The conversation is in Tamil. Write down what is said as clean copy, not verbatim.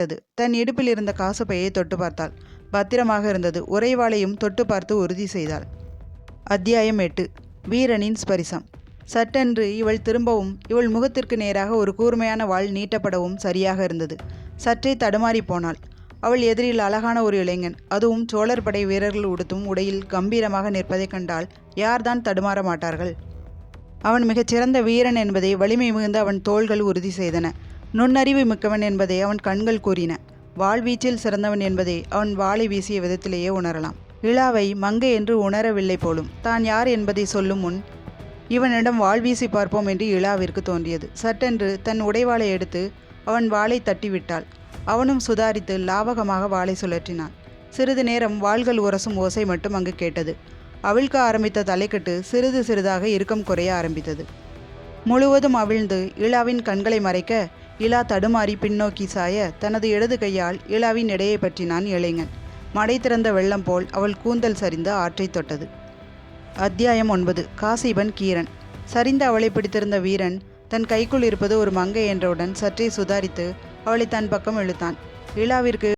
தன் இடுப்பில் இருந்த காசுப்பையை தொட்டு பார்த்தாள். பத்திரமாக இருந்தது. உறைவாளையும் தொட்டு பார்த்து உறுதி செய்தாள். அத்தியாயம் 8. வீரனின் ஸ்பரிசம். சட்டென்று இவள் திரும்பவும் இவள் முகத்திற்கு நேராக ஒரு கூர்மையான வாள் நீட்டப்படவும் சரியாக இருந்தது. சற்றே தடுமாறி போனாள். அவள் எதிரில் அழகான ஒரு இளைஞன், அதுவும் சோழர் படை வீரர்கள் உடுத்தும் உடையில் கம்பீரமாக நிற்பதைக் கண்டால் யார்தான் தடுமாற மாட்டார்கள்? அவன் மிகச்சிறந்த வீரன் என்பதை வலிமை மிகுந்த அவன் தோள்கள் உறுதி செய்தன. நுண்ணறிவு மிக்கவன் என்பதை அவன் கண்கள் கூறின. வாழ்வீச்சில் சிறந்தவன் என்பதை அவன் வாளை வீசிய விதத்திலேயே உணரலாம். இளாவை மங்கை என்று உணரவில்லை போலும். தான் யார் என்பதை சொல்லும் முன் இவனிடம் வாள் வீசி பார்ப்போம் என்று இளாவிற்கு தோன்றியது. சட்டென்று தன் உடைவாளை எடுத்து அவன் வாளை தட்டிவிட்டாள். அவனும் சுதாரித்து லாவகமாக வாளை சுழற்றினான். சிறிது நேரம் வாள்கள் உரசும் ஓசை மட்டும் அங்கு கேட்டது. அவிழ்க்க ஆரம்பித்த தலைக்கட்டு சிறிது சிறிதாக இறுக்கம் குறைய ஆரம்பித்தது. முழுவதும் அவிழ்ந்து இளாவின் கண்களை மறைக்க இளா தடுமாறி பின்னோக்கி சாய தனது இடது கையால் இளாவின் இடையை பற்றினான் இளைஞன். மடை திறந்த வெள்ளம் போல் அவள் கூந்தல் சரிந்து ஆற்றை தொட்டது. அத்தியாயம் 9. காசிபன் கீரன். சரிந்து அவளை பிடித்திருந்த வீரன் தன் கைக்குள் இருப்பது ஒரு மங்கை என்றவுடன் சற்றே சுதாரித்து அவளை தன் பக்கம் இழுத்தான். இளாவிற்கு